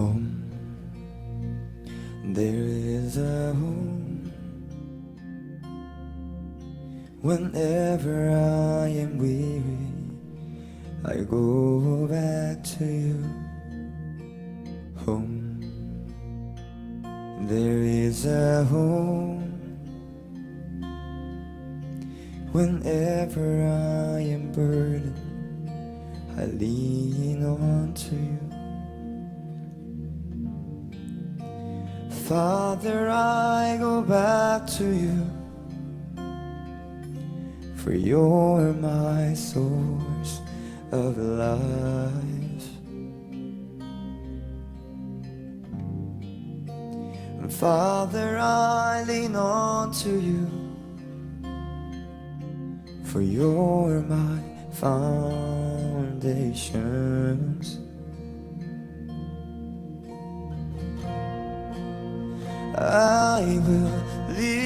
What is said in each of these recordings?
home. There is a home. Whenever I am weary, I go back to you. Home. There is a home. Whenever I am burdened, I lean on to you. Father, I go back to you, for you're my source of life. And Father, I lean on to you, for you're my foundations. I will live,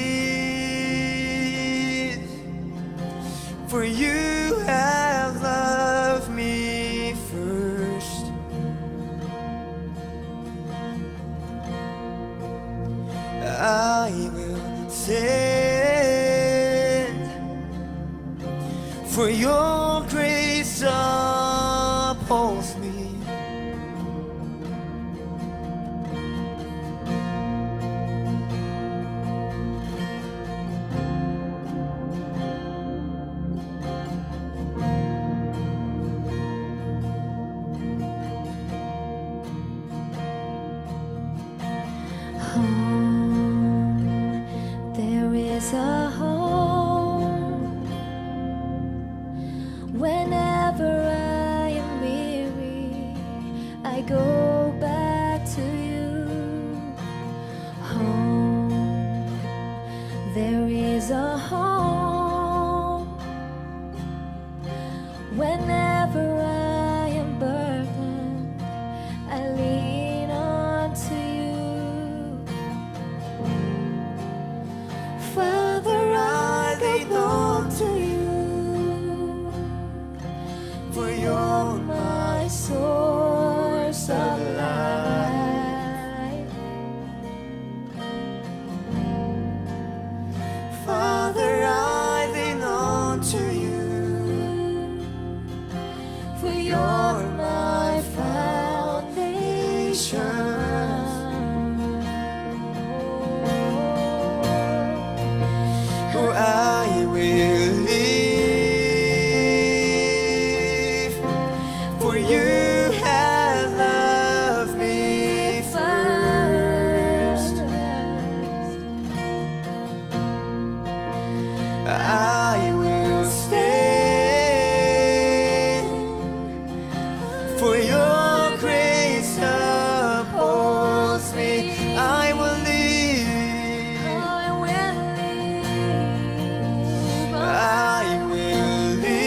for you have loved me first. I will stand, for your grace upholds me. Home, there is a home. Whenever I am weary, I go back to you. Home, there is a home. Whenever I am burdened, I lean on to you. Father, I lean on to you, for you're my source of life. Father, I lean on to you, For you're my foundation. for I will live, for you have loved me first. I will stand, for your grace upholds me. I will live, I will live,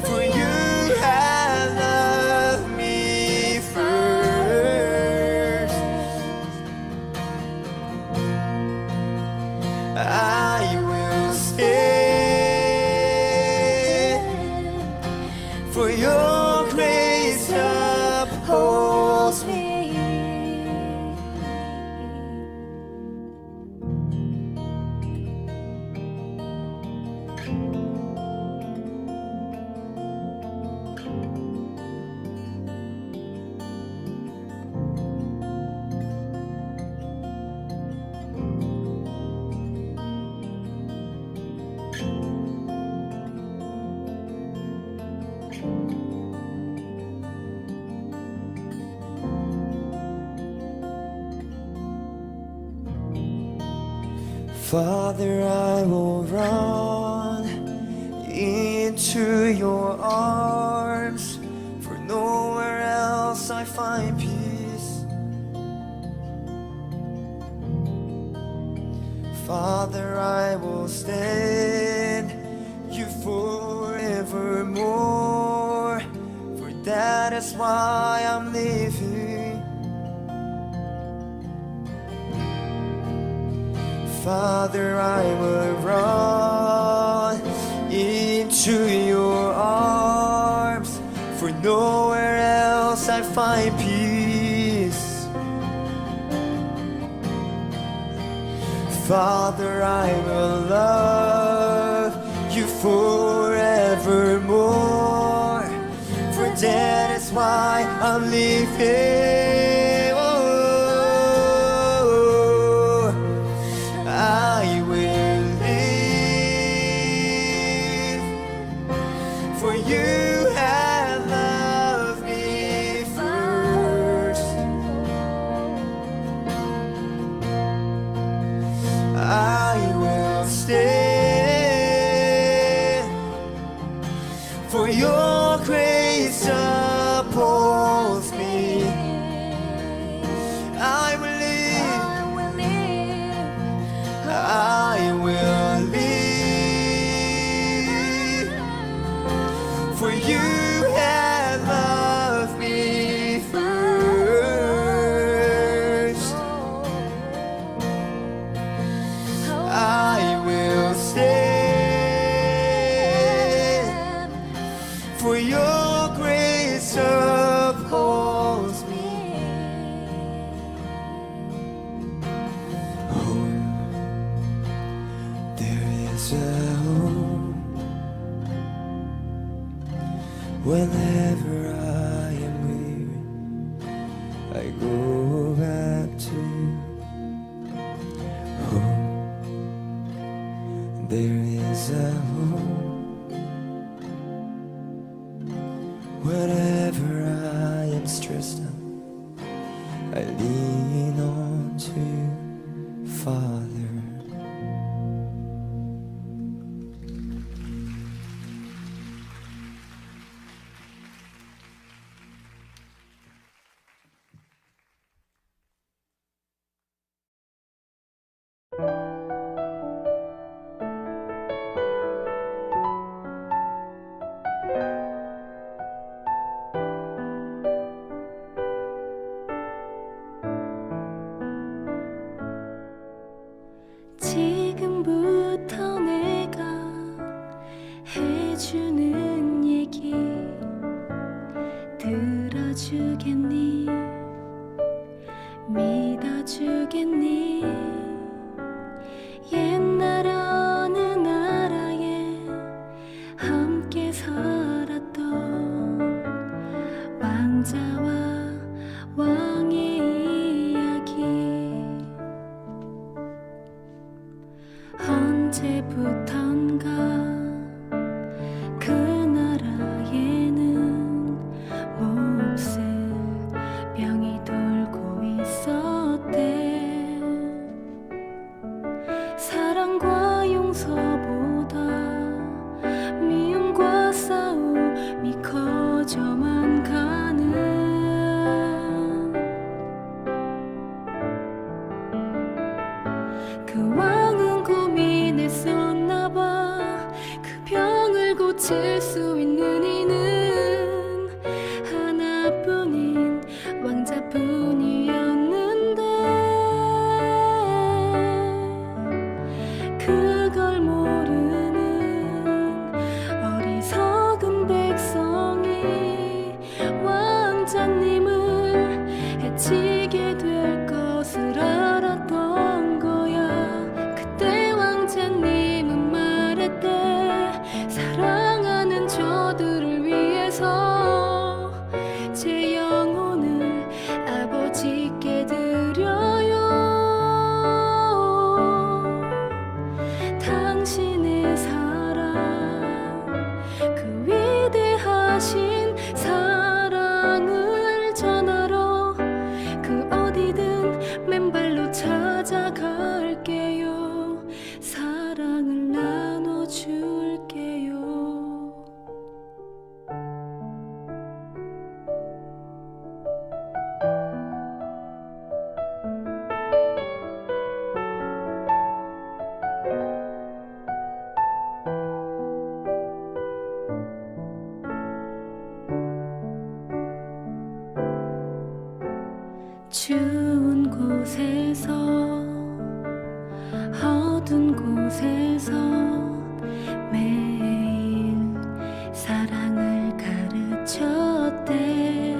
for you have loved me first. I will stand, for your grace upholds me. Father, I will run into your arms, for nowhere else I find peace. Father, I will stand you forevermore, for that is why I'm living. Father, I will run into your arms, for nowhere cross I find peace. Father, I will love you forevermore, for that is why I'm living. Oh, I will live, for you have loved me first. I will stand, for your grace upholds me. I will live, I will live, for you have loved me first. I will stand, for your grace upholds me. Home, there is a home. Whenever I am weary, I go back to home. There is a home. Whenever I am stressed out, I lean on to you, Father. 지금부터 내가 해주는 얘기 들어주겠니? 믿어주겠니? 옛날 어느 나라에 함께 살았던 왕자와 왕의 이야기. 언제부턴가 그 나라에는 몹쓸 병이 돌고 있었대. 사랑과 용서보다 미움과 싸움이 커져만 가는 그 왕은 고민했었나봐. 그 병을 고칠 수 있는 이는 하나뿐인 왕자뿐이었는데, 그걸 모르는 어리석은 백성이 왕자님을 해치게 될 것을 알았던 거야. 그때 왕자님은 말했대. 사랑하는 저들을 위해서 제 영혼을 아버지께 드려요. 당신의 사랑, 그 위대하신 사랑을 전하러 그 어디든 맨발로 찾아갈게요. 사랑을 나눠줄게요. 추운 곳에서 어두운 곳에서 매일 사랑을 가르쳤대.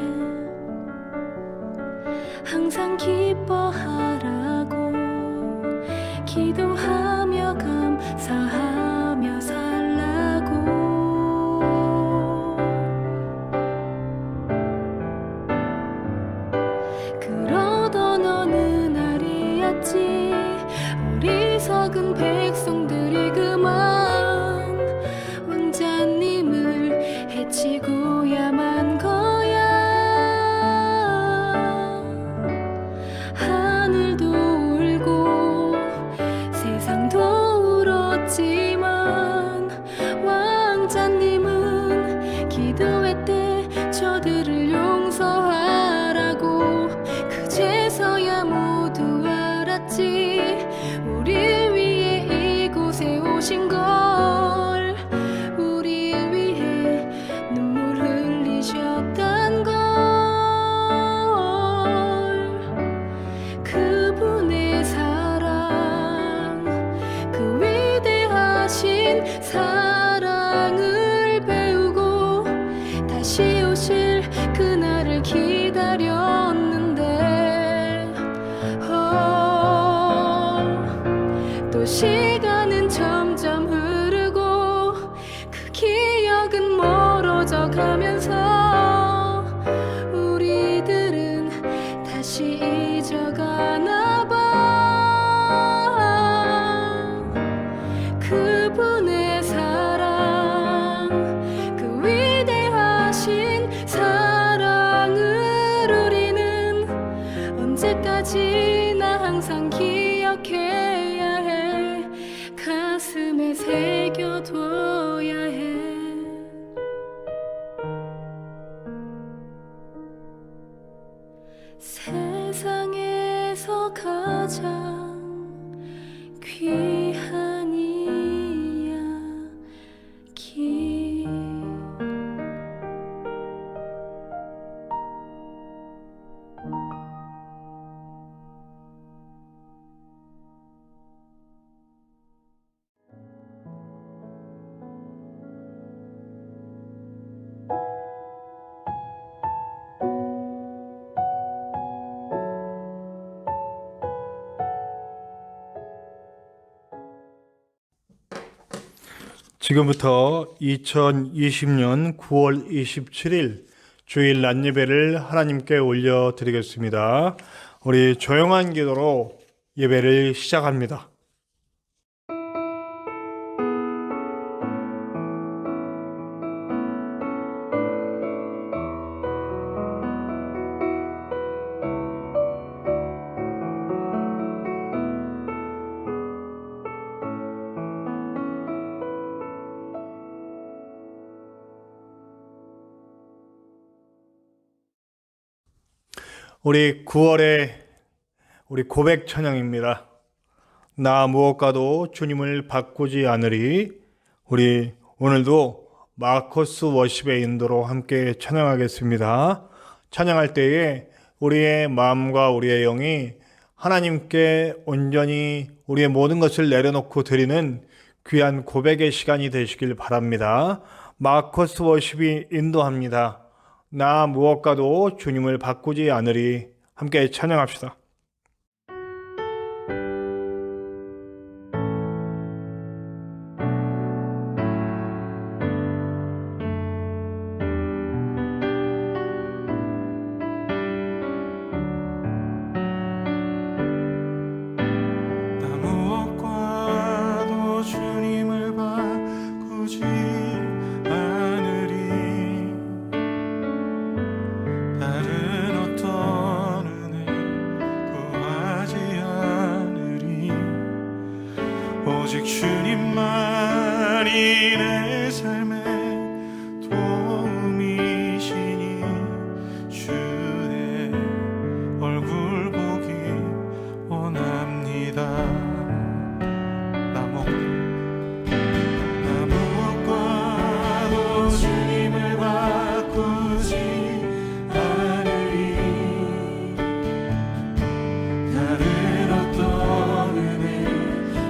사랑을 배우고 다시 오실 그날을 기다렸는데 또 시간은 점점 흐르고 그 기억은 멀어져 가면서 우리들은 다시 잊어가나 봐. 그분의 사랑, 그 위대하신 사랑을 우리는 언제까지나 항상 기억해야 해. 가슴에 새겨둬야 해. 세상에서 가장 귀한 이야기. 지금부터 2020년 9월 27일 주일 낮 예배를 하나님께 올려드리겠습니다. 우리 조용한 기도로 예배를 시작합니다. 우리 9월의 우리 고백 찬양입니다. 나 무엇과도 주님을 바꾸지 않으리. 우리 오늘도 마커스 워십의 인도로 함께 찬양하겠습니다. 찬양할 때에 우리의 마음과 우리의 영이 하나님께 온전히 우리의 모든 것을 내려놓고 드리는 귀한 고백의 시간이 되시길 바랍니다. 마커스 워십이 인도합니다. 나 무엇과도 주님을 바꾸지 않으리. 함께 찬양합시다. 나 무엇과도 주님을 바꾸지 다른 어떤 은혜 구하지 않으리. 오직 주님만이 내 삶의 도움이시니 주의 얼굴 보기 원합니다. 나 무엇과도 주님을 바꾸지 다른 어떤 은혜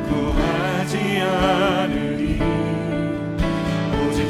구하지 않으리. 오직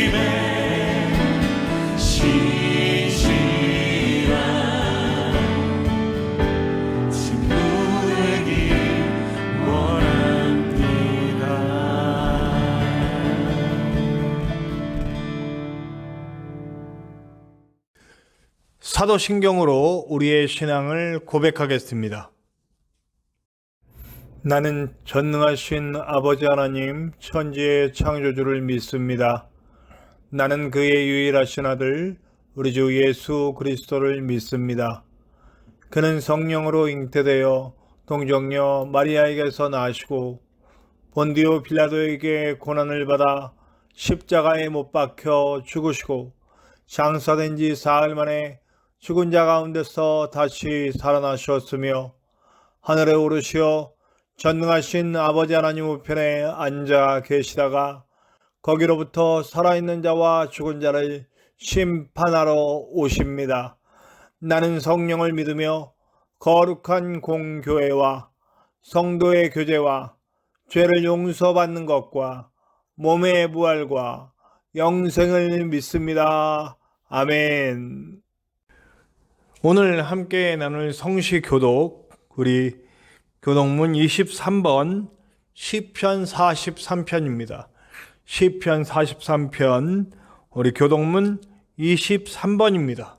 하나님의 신실한 친구 되길 원합니다. 사도신경으로 우리의 신앙을 고백하겠습니다. 나는 전능하신 아버지 하나님 천지의 창조주를 믿습니다. 나는 그의 유일하신 아들 우리 주 예수 그리스도를 믿습니다. 그는 성령으로 잉태되어 동정녀 마리아에게서 나시고 본디오 빌라도에게 고난을 받아 십자가에 못 박혀 죽으시고 장사된 지 사흘 만에 죽은 자 가운데서 다시 살아나셨으며 하늘에 오르시어 전능하신 아버지 하나님 우편에 앉아 계시다가 거기로부터 살아있는 자와 죽은 자를 심판하러 오십니다. 나는 성령을 믿으며 거룩한 공교회와 성도의 교제와 죄를 용서받는 것과 몸의 부활과 영생을 믿습니다. 아멘. 오늘 함께 나눌 성시 교독, 우리 교독문 23번 시편 43편입니다. 시편 43편 우리 교독문 23번입니다.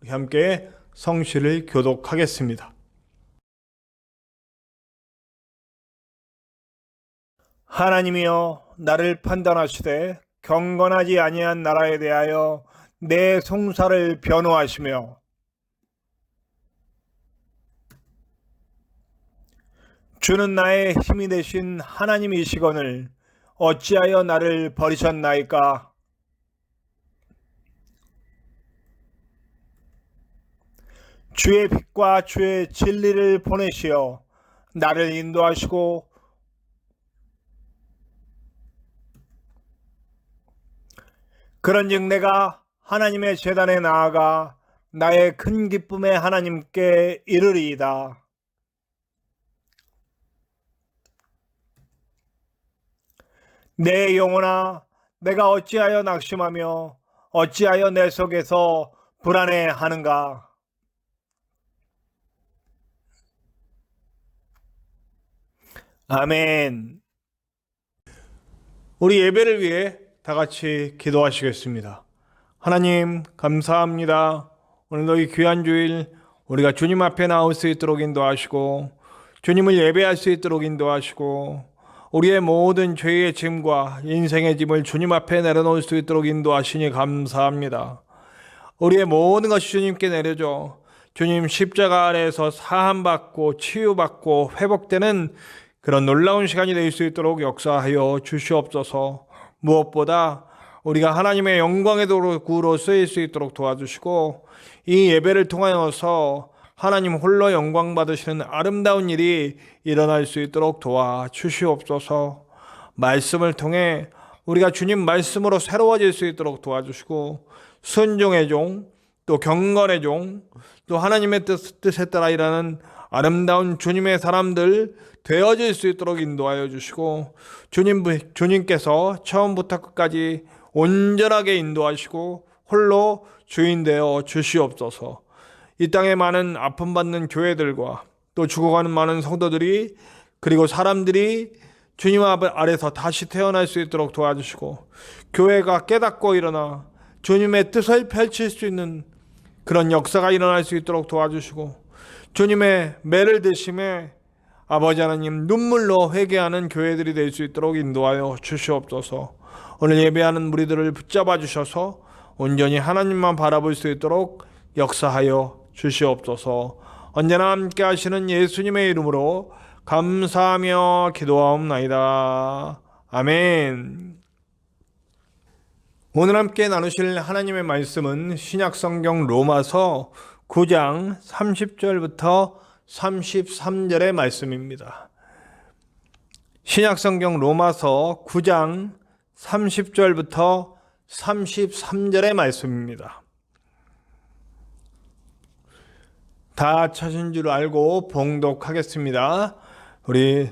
우리 함께 성시를 교독하겠습니다. 하나님이여 나를 판단하시되 경건하지 아니한 나라에 대하여 내 송사를 변호하시며 주는 나의 힘이 되신 하나님이시거늘 어찌하여 나를 버리셨나이까? 주의 빛과 주의 진리를 보내시어 나를 인도하시고 그런즉 내가 하나님의 제단에 나아가 나의 큰 기쁨의 하나님께 이르리이다. 내 영혼아, 내가 어찌하여 낙심하며 어찌하여 내 속에서 불안해하는가? 아멘. 우리 예배를 위해 다 같이 기도하시겠습니다. 하나님 감사합니다. 오늘도 이 귀한 주일 우리가 주님 앞에 나올 수 있도록 인도하시고 주님을 예배할 수 있도록 인도하시고 우리의 모든 죄의 짐과 인생의 짐을 주님 앞에 내려놓을 수 있도록 인도하시니 감사합니다. 우리의 모든 것이 주님께 내려져 주님 십자가 아래에서 사함받고 치유받고 회복되는 그런 놀라운 시간이 될 수 있도록 역사하여 주시옵소서. 무엇보다 우리가 하나님의 영광의 도구로 쓰일 수 있도록 도와주시고 이 예배를 통하여서 하나님 홀로 영광 받으시는 아름다운 일이 일어날 수 있도록 도와주시옵소서. 말씀을 통해 우리가 주님 말씀으로 새로워질 수 있도록 도와주시고 순종의 종, 또 경건의 종, 또 하나님의 뜻에 따라 일하는 아름다운 주님의 사람들 되어질 수 있도록 인도하여 주시고 주님께서 처음부터 끝까지 온전하게 인도하시고 홀로 주인 되어 주시옵소서. 이 땅에 많은 아픔받는 교회들과 또 죽어가는 많은 성도들이 그리고 사람들이 주님 아래서 다시 태어날 수 있도록 도와주시고 교회가 깨닫고 일어나 주님의 뜻을 펼칠 수 있는 그런 역사가 일어날 수 있도록 도와주시고 주님의 매를 드심에 아버지 하나님 눈물로 회개하는 교회들이 될 수 있도록 인도하여 주시옵소서. 오늘 예배하는 무리들을 붙잡아 주셔서 온전히 하나님만 바라볼 수 있도록 역사하여 주시옵소서. 언제나 함께 하시는 예수님의 이름으로 감사하며 기도하옵나이다. 아멘. 오늘 함께 나누실 하나님의 말씀은 신약성경 로마서 9장 30절부터 33절의 말씀입니다. 신약성경 로마서 9장 30절부터 33절의 말씀입니다. 다 찾은 줄 알고 봉독하겠습니다. 우리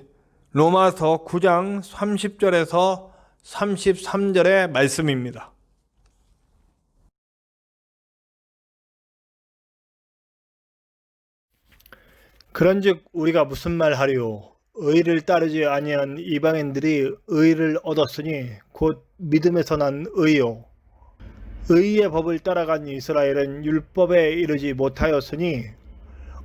로마서 9장 30절에서 33절의 말씀입니다. 그런즉 우리가 무슨 말하리요? 의를 따르지 아니한 이방인들이 의를 얻었으니 곧 믿음에서 난 의요. 의의 법을 따라간 이스라엘은 율법에 이르지 못하였으니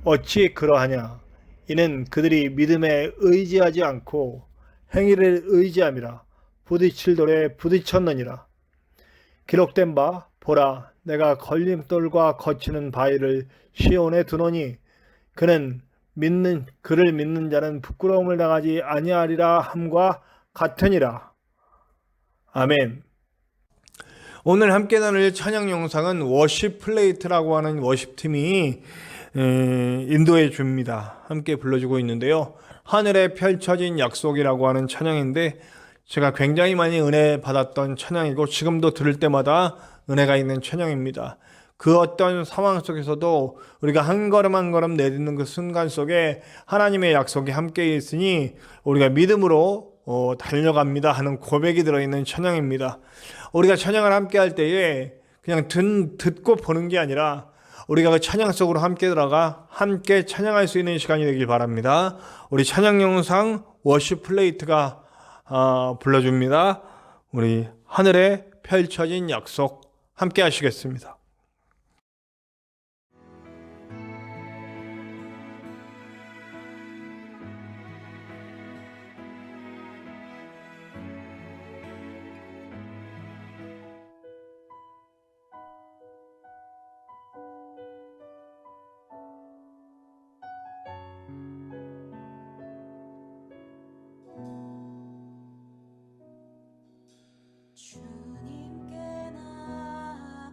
어찌 그러하냐? 이는 그들이 믿음에 의지하지 않고 행위를 의지함이라. 부딪힐 돌에 부딪혔느니라. 기록된 바 보라, 내가 걸림돌과 거치는 바위를 시온에 두노니 그를 믿는 자는 부끄러움을 당하지 아니하리라 함과 같으니라. 아멘. 오늘 함께 나눌 찬양 영상은 워십 플레이트라고 하는 워십팀이 인도해 줍니다. 함께 불러주고 있는데요. 하늘에 펼쳐진 약속이라고 하는 찬양인데 제가 굉장히 많이 은혜 받았던 찬양이고 지금도 들을 때마다 은혜가 있는 찬양입니다. 그 어떤 상황 속에서도 우리가 한 걸음 한 걸음 내딛는 그 순간 속에 하나님의 약속이 함께 있으니 우리가 믿음으로 달려갑니다 하는 고백이 들어있는 찬양입니다. 우리가 찬양을 함께 할 때에 그냥 듣고 보는 게 아니라 우리가 그 찬양 속으로 함께 들어가 함께 찬양할 수 있는 시간이 되길 바랍니다. 우리 찬양 영상 워십 플레이트가 불러줍니다. 우리 하늘에 펼쳐진 약속 함께 하시겠습니다. 주님께 나아가는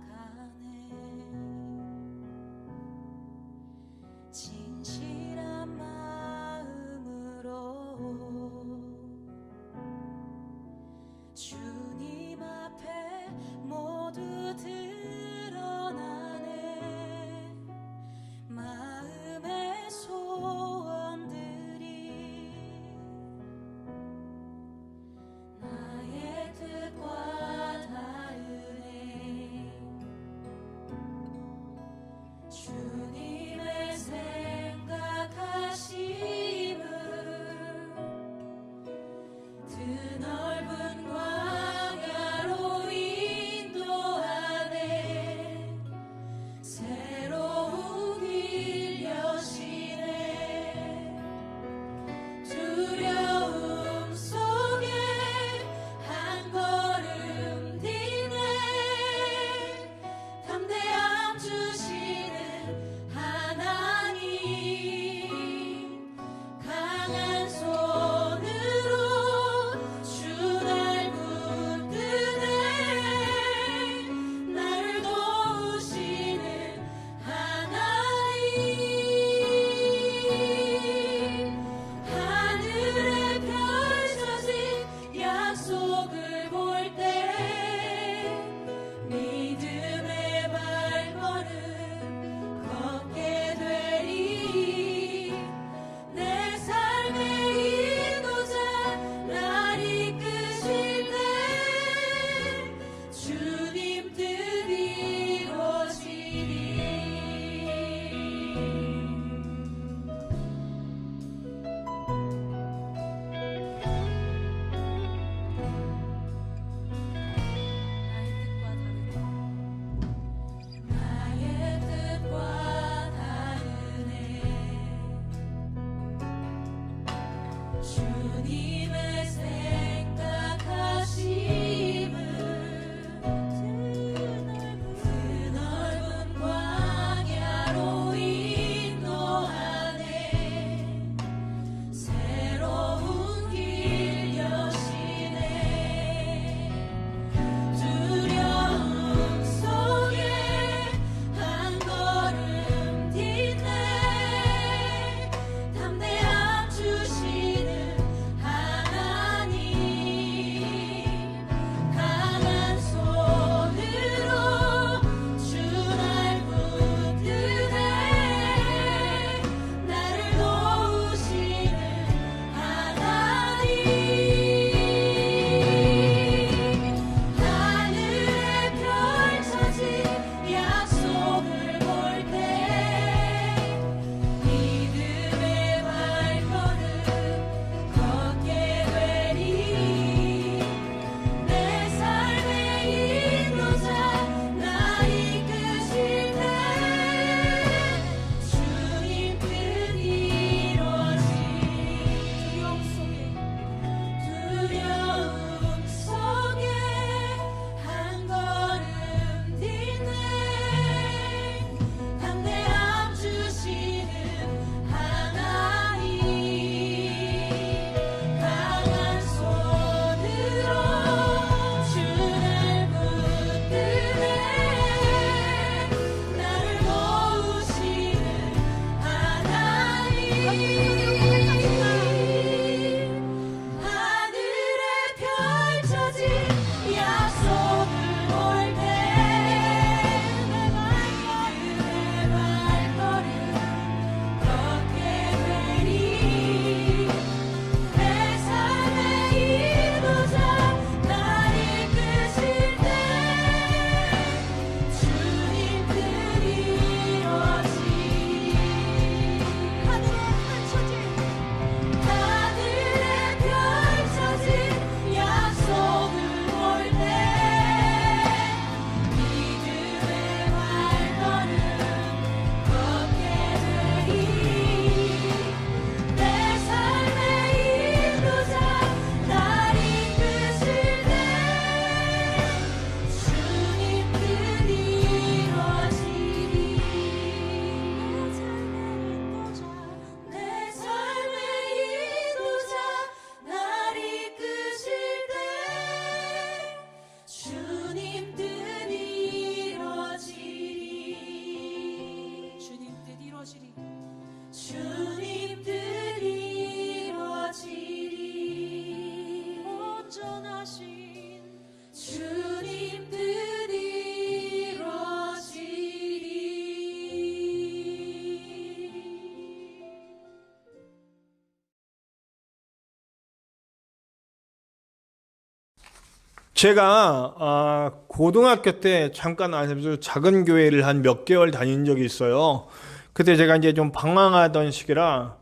제가 고등학교 때 잠깐 아주 작은 교회를 한 몇 개월 다닌 적이 있어요. 그때 제가 이제 좀 방황하던 시기라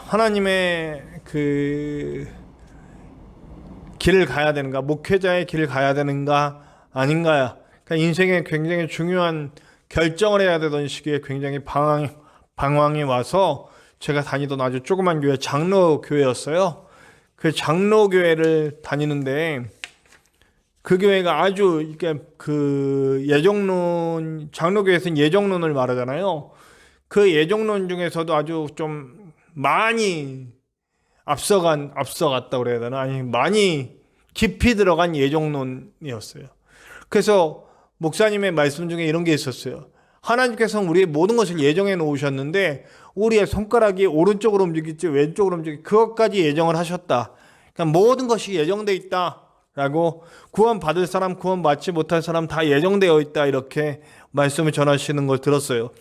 하나님의 그 길을 가야 되는가, 목회자의 길을 가야 되는가 아닌가, 그러니까 인생에 굉장히 중요한 결정을 해야 되던 시기에 굉장히 방황이 와서 제가 다니던 아주 조그만 교회, 장로 교회였어요. 그 장로 교회를 다니는데 그 교회가 아주 이게 그 예정론, 장로 교회에서는 예정론을 말하잖아요. 그 예정론 중에서도 아주 좀 많이 앞서갔다고 그래야 되나? 아니, 많이 깊이 들어간 예정론이었어요. 그래서 목사님의 말씀 중에 이런 게 있었어요. 하나님께서는 우리의 모든 것을 예정해 놓으셨는데 우리의 손가락이 오른쪽으로 움직일지 왼쪽으로 움직일지 그것까지 예정을 하셨다. 그러니까 모든 것이 예정돼 있다라고, 구원 받을 사람, 구원 받지 못할 사람 다 예정되어 있다, 이렇게 말씀을 전하시는 걸 들었어요.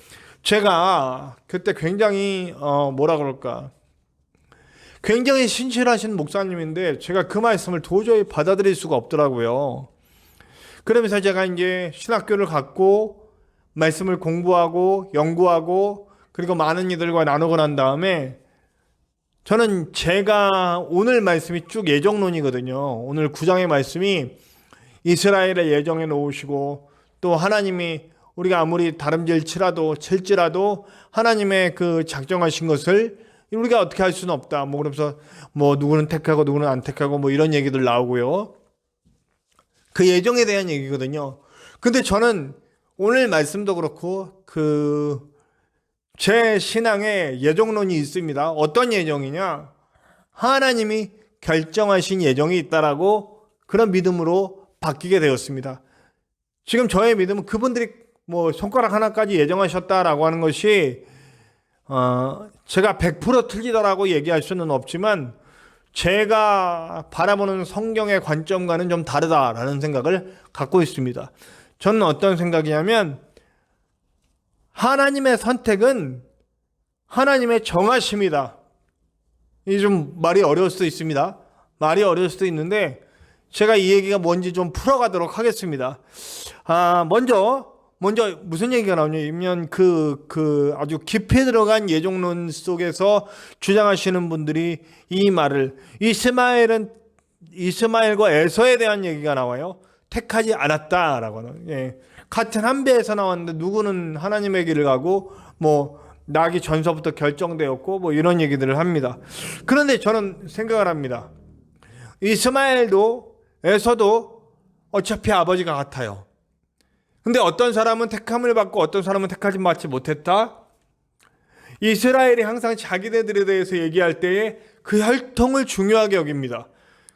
제가 그때 굉장히 뭐라 그럴까, 굉장히 신실하신 목사님인데 제가 그 말씀을 도저히 받아들일 수가 없더라고요. 그러면서 제가 이제 신학교를 갔고 말씀을 공부하고 연구하고 그리고 많은 이들과 나누고 난 다음에 저는 제가 오늘 말씀이 쭉 예정론이거든요. 오늘 9장의 말씀이 이스라엘의 예정해 놓으시고 또 하나님이 우리가 아무리 칠지라도 하나님의 그 작정하신 것을 우리가 어떻게 할 수는 없다. 뭐 그러면서 뭐 누구는 택하고 누구는 안 택하고 뭐 이런 얘기들 나오고요. 그 예정에 대한 얘기거든요. 근데 저는 오늘 말씀도 그렇고 제 신앙에 예정론이 있습니다. 어떤 예정이냐? 하나님이 결정하신 예정이 있다라고 그런 믿음으로 바뀌게 되었습니다. 지금 저의 믿음은 그분들이 뭐 손가락 하나까지 예정하셨다라고 하는 것이 제가 100% 틀리더라고 얘기할 수는 없지만 제가 바라보는 성경의 관점과는 좀 다르다라는 생각을 갖고 있습니다. 저는 어떤 생각이냐면 하나님의 선택은 하나님의 정하심이다. 이게 좀 말이 어려울 수도 있습니다. 말이 어려울 수도 있는데 제가 이 얘기가 뭔지 좀 풀어가도록 하겠습니다. 먼저 무슨 얘기가 나오냐면 아주 깊이 들어간 예정론 속에서 주장하시는 분들이 이 말을, 이스마엘과 에서에 대한 얘기가 나와요. 택하지 않았다라고. 예. 같은 한 배에서 나왔는데 누구는 하나님의 길을 가고 뭐 나기 전서부터 결정되었고 뭐 이런 얘기들을 합니다. 그런데 저는 생각을 합니다. 이스마엘도 에서도 어차피 아버지가 같아요. 근데 어떤 사람은 택함을 받고 어떤 사람은 택하지 받지 못했다. 이스라엘이 항상 자기네들에 대해서 얘기할 때에 그 혈통을 중요하게 여깁니다.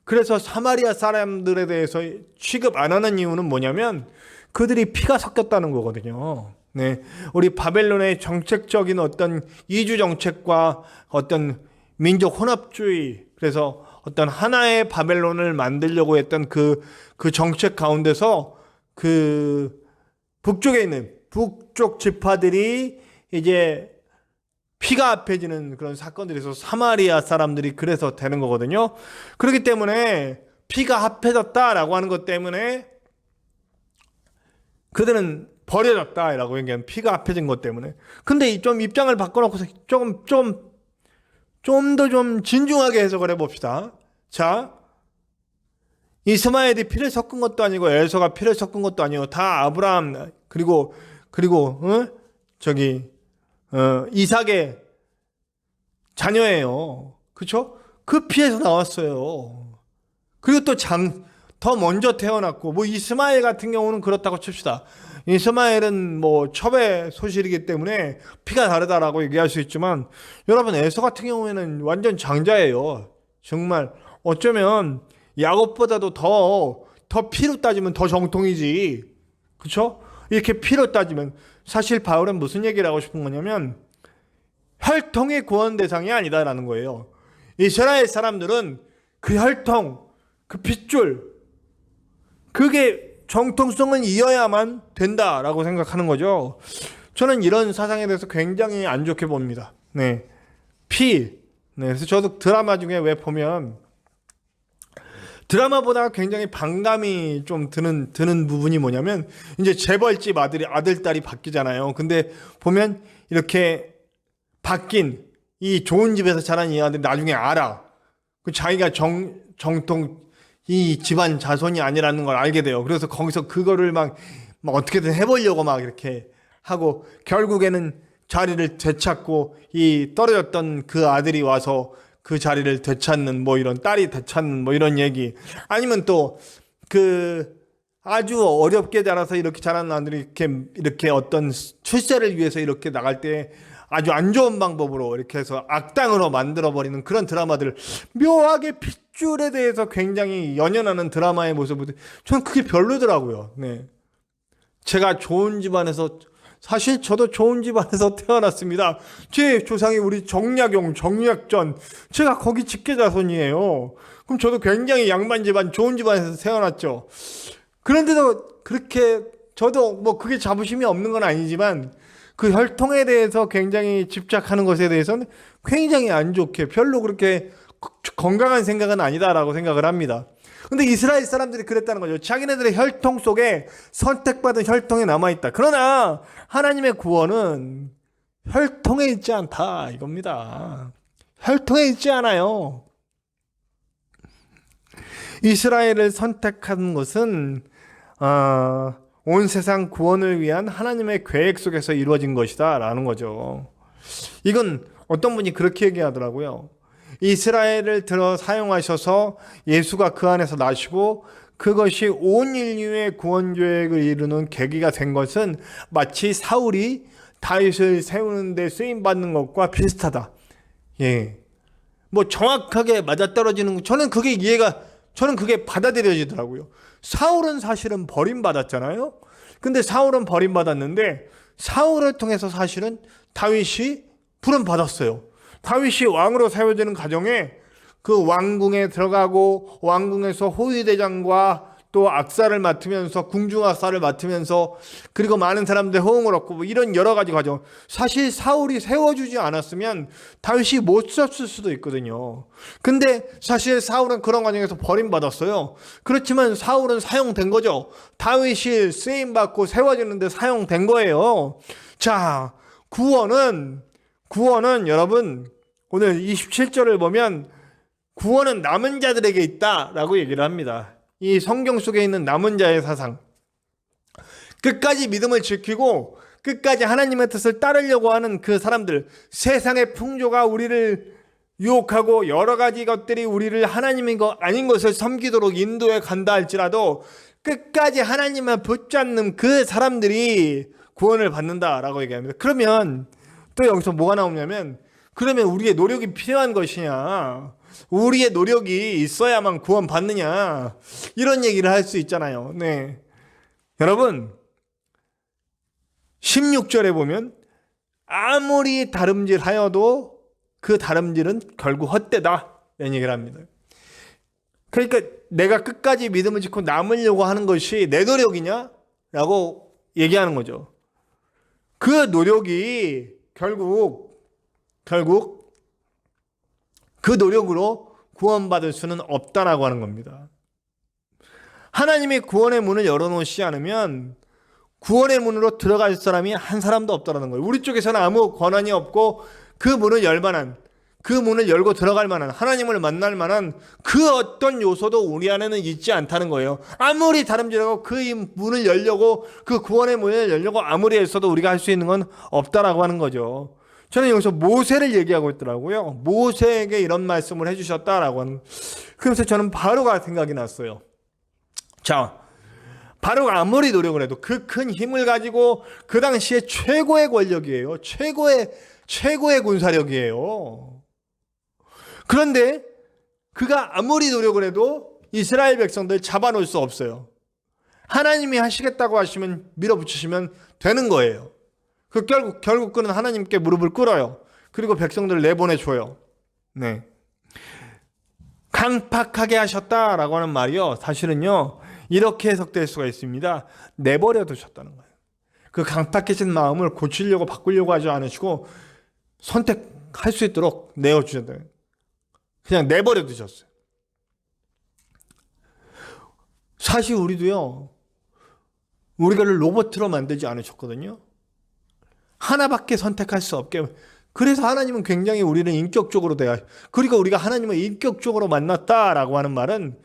그래서 사마리아 사람들에 대해서 취급 안 하는 이유는 뭐냐면 그들이 피가 섞였다는 거거든요. 네, 우리 바벨론의 정책적인 어떤 이주 정책과 어떤 민족 혼합주의, 그래서 어떤 하나의 바벨론을 만들려고 했던 그 정책 가운데서 그 북쪽에 있는 북쪽 지파들이 이제 피가 합해지는 그런 사건들이 있어서 사마리아 사람들이 그래서 되는 거거든요. 그렇기 때문에 피가 합해졌다라고 하는 것 때문에 그들은 버려졌다라고 얘기하는, 피가 합해진 것 때문에. 근데 좀 입장을 바꿔놓고서 좀 더 좀 진중하게 해석을 해봅시다. 자, 이스마엘이 피를 섞은 것도 아니고 에서가 피를 섞은 것도 아니고 다 아브라함 그리고 이삭의 자녀예요. 그렇죠? 그 피에서 나왔어요. 그리고 또 더 먼저 태어났고, 뭐 이스마엘 같은 경우는 그렇다고 칩시다. 이스마엘은 뭐 첩의 소실이기 때문에 피가 다르다라고 얘기할 수 있지만, 여러분 에서 같은 경우에는 완전 장자예요. 정말 어쩌면 야곱보다도 더 피로 따지면 더 정통이지. 그렇죠? 이렇게 피로 따지면 사실 바울은 무슨 얘기를 하고 싶은 거냐면 혈통의 구원 대상이 아니다라는 거예요. 이스라엘 사람들은 그 혈통, 그 핏줄, 그게 정통성은 이어야만 된다라고 생각하는 거죠. 저는 이런 사상에 대해서 굉장히 안 좋게 봅니다. 네, 피. 네, 그래서 저도 드라마 중에 왜 보면 드라마보다 굉장히 반감이 좀 드는 부분이 뭐냐면, 이제 재벌집 아들, 딸이 바뀌잖아요. 근데 보면 이렇게 바뀐 이 좋은 집에서 자란 이 아들이 나중에 알아. 그 자기가 정통 이 집안 자손이 아니라는 걸 알게 돼요. 그래서 거기서 그거를 막 어떻게든 해보려고 막 이렇게 하고, 결국에는 자리를 되찾고 이 떨어졌던 그 아들이 와서 그 자리를 되찾는 뭐 이런, 딸이 되찾는 뭐 이런 얘기. 아니면 또 그 아주 어렵게 자라서 이렇게 자란 아들이 이렇게 어떤 출세를 위해서 이렇게 나갈 때 아주 안 좋은 방법으로 이렇게 해서 악당으로 만들어버리는 그런 드라마들, 묘하게 핏줄에 대해서 굉장히 연연하는 드라마의 모습을, 저는 그게 별로더라고요. 네. 제가 좋은 집안에서, 사실 저도 좋은 집안에서 태어났습니다. 제 조상이 우리 정약용, 정약전, 제가 거기 직계 자손이에요. 그럼 저도 굉장히 양반 집안, 좋은 집안에서 태어났죠. 그런데도 그렇게, 저도 뭐 그게 자부심이 없는 건 아니지만 그 혈통에 대해서 굉장히 집착하는 것에 대해서는 굉장히 안 좋게, 별로 그렇게 건강한 생각은 아니다라고 생각을 합니다. 근데 이스라엘 사람들이 그랬다는 거죠. 자기네들의 혈통 속에, 선택받은 혈통에 남아있다. 그러나 하나님의 구원은 혈통에 있지 않다 이겁니다. 혈통에 있지 않아요. 이스라엘을 선택한 것은 온 세상 구원을 위한 하나님의 계획 속에서 이루어진 것이다 라는 거죠. 이건 어떤 분이 그렇게 얘기하더라고요. 이스라엘을 들어 사용하셔서 예수가 그 안에서 나시고 그것이 온 인류의 구원 계획을 이루는 계기가 된 것은 마치 사울이 다윗을 세우는 데 쓰임 받는 것과 비슷하다. 예. 뭐 정확하게 맞아떨어지는, 저는 그게 받아들여지더라고요. 사울은 사실은 버림받았잖아요. 근데 사울은 버림받았는데 사울을 통해서 사실은 다윗이 부름받았어요. 다윗이 왕으로 세워지는 과정에 그 왕궁에 들어가고 왕궁에서 호위대장과 또 악사를 맡으면서, 궁중악사를 맡으면서, 그리고 많은 사람들의 호응을 얻고 뭐 이런 여러 가지 과정, 사실 사울이 세워주지 않았으면 다윗이 못 썼을 수도 있거든요. 근데 사실 사울은 그런 과정에서 버림받았어요. 그렇지만 사울은 사용된 거죠. 다윗이 쓰임받고 세워지는데 사용된 거예요. 자, 구원은 여러분, 오늘 27절을 보면 구원은 남은 자들에게 있다라고 얘기를 합니다. 이 성경 속에 있는 남은 자의 사상, 끝까지 믿음을 지키고 끝까지 하나님의 뜻을 따르려고 하는 그 사람들, 세상의 풍조가 우리를 유혹하고 여러 가지 것들이 우리를 하나님인 것 아닌 것을 섬기도록 인도해 간다 할지라도 끝까지 하나님을 붙잡는 그 사람들이 구원을 받는다라고 얘기합니다. 그러면 또 여기서 뭐가 나오냐면, 그러면 우리의 노력이 필요한 것이냐, 우리의 노력이 있어야만 구원 받느냐, 이런 얘기를 할 수 있잖아요. 네. 여러분, 16절에 보면 아무리 다름질 하여도 그 다름질은 결국 헛되다 이런 얘기를 합니다. 그러니까 내가 끝까지 믿음을 짓고 남으려고 하는 것이 내 노력이냐? 라고 얘기하는 거죠. 그 노력이 결국 그 노력으로 구원받을 수는 없다라고 하는 겁니다. 하나님이 구원의 문을 열어놓지 않으면 구원의 문으로 들어갈 사람이 한 사람도 없다라는 거예요. 우리 쪽에서는 아무 권한이 없고 그 문을 열 만한, 그 문을 열고 들어갈 만한, 하나님을 만날 만한 그 어떤 요소도 우리 안에는 있지 않다는 거예요. 아무리 다름질하고 그 문을 열려고, 그 구원의 문을 열려고 아무리 했어도 우리가 할 수 있는 건 없다라고 하는 거죠. 저는 여기서 모세를 얘기하고 있더라고요. 모세에게 이런 말씀을 해주셨다라고 하는. 그래서 저는 바로가 생각이 났어요. 자, 바로가 아무리 노력을 해도 그 큰 힘을 가지고 그 당시에 최고의 권력이에요. 최고의 군사력이에요. 그런데 그가 아무리 노력을 해도 이스라엘 백성들 잡아놓을 수 없어요. 하나님이 하시겠다고 하시면 밀어붙이시면 되는 거예요. 그 결국 그는 하나님께 무릎을 꿇어요. 그리고 백성들을 내보내줘요. 네. 강팍하게 하셨다라고 하는 말이요, 사실은요 이렇게 해석될 수가 있습니다. 내버려 두셨다는 거예요. 그 강팍해진 마음을 고치려고 바꾸려고 하지 않으시고 선택할 수 있도록 내어주셨다. 그냥 내버려 두셨어요. 사실 우리도요, 우리가를 로봇으로 만들지 않으셨거든요. 하나밖에 선택할 수 없게. 그래서 하나님은 굉장히 우리를 인격적으로 그리고 우리가 하나님을 인격적으로 만났다라고 하는 말은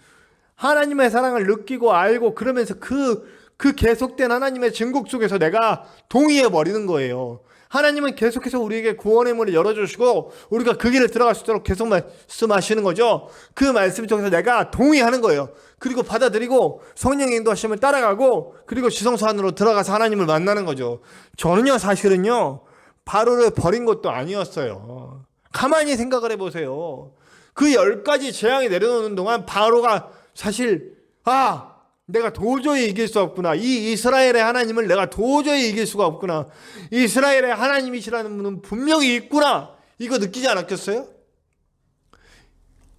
하나님의 사랑을 느끼고 알고 그러면서 그 계속된 하나님의 증거 속에서 내가 동의해 버리는 거예요. 하나님은 계속해서 우리에게 구원의 문을 열어주시고 우리가 그 길을 들어갈 수 있도록 계속 말씀하시는 거죠. 그 말씀 속에서 내가 동의하는 거예요. 그리고 받아들이고 성령의 인도하심을 따라가고 그리고 지성소 안으로 들어가서 하나님을 만나는 거죠. 저는요, 사실은요, 바로를 버린 것도 아니었어요. 가만히 생각을 해보세요. 그 10가지 재앙이 내려오는 동안 바로가 사실 내가 도저히 이길 수 없구나. 이 이스라엘의 하나님을 내가 도저히 이길 수가 없구나. 이스라엘의 하나님이시라는 분은 분명히 있구나. 이거 느끼지 않았겠어요?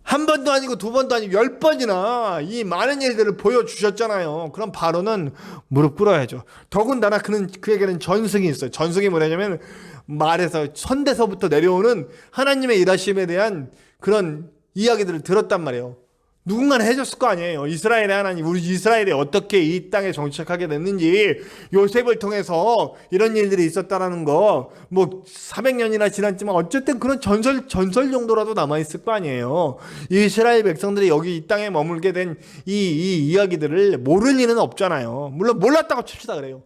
한 번도 아니고 두 번도 아니고 10번이나 이 많은 일들을 보여주셨잖아요. 그럼 바로는 무릎 꿇어야죠. 더군다나 그에게는 전승이 있어요. 전승이 뭐냐면 말에서 선대서부터 내려오는 하나님의 일하심에 대한 그런 이야기들을 들었단 말이에요. 누군가는 해줬을 거 아니에요. 이스라엘의 하나님, 우리 이스라엘이 어떻게 이 땅에 정착하게 됐는지, 요셉을 통해서 이런 일들이 있었다라는 거, 400년이나 지났지만 어쨌든 그런 전설 정도라도 남아있을 거 아니에요. 이스라엘 백성들이 여기 이 땅에 머물게 된 이 이야기들을 모를 리는 없잖아요. 물론 몰랐다고 칩시다 그래요.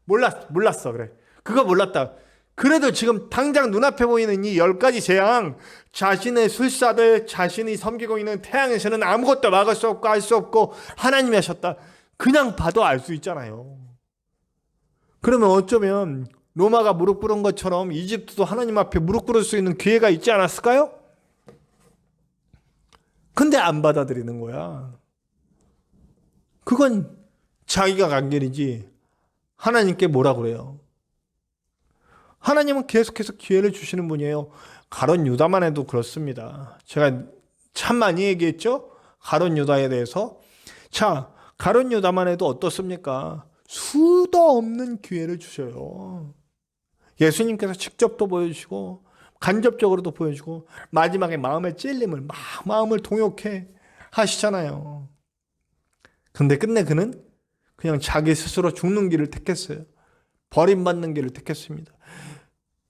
몰랐어 그래. 그거 몰랐다. 그래도 지금 당장 눈앞에 보이는 이 10가지 재앙, 자신의 술사들, 자신이 섬기고 있는 태양에서는 아무것도 막을 수 없고 알 수 없고 하나님이 하셨다. 그냥 봐도 알 수 있잖아요. 그러면 어쩌면 로마가 무릎 꿇은 것처럼 이집트도 하나님 앞에 무릎 꿇을 수 있는 기회가 있지 않았을까요? 근데 안 받아들이는 거야. 그건 자기가 간 길이지 하나님께 뭐라 그래요? 하나님은 계속해서 기회를 주시는 분이에요. 가룟 유다만 해도 그렇습니다. 제가 참 많이 얘기했죠? 가룟 유다에 대해서. 자, 가룟 유다만 해도 어떻습니까? 수도 없는 기회를 주셔요. 예수님께서 직접도 보여주시고 간접적으로도 보여주고 마지막에 마음의 찔림을 마음을 동역해 하시잖아요. 근데 끝내 그는 그냥 자기 스스로 죽는 길을 택했어요. 버림받는 길을 택했습니다.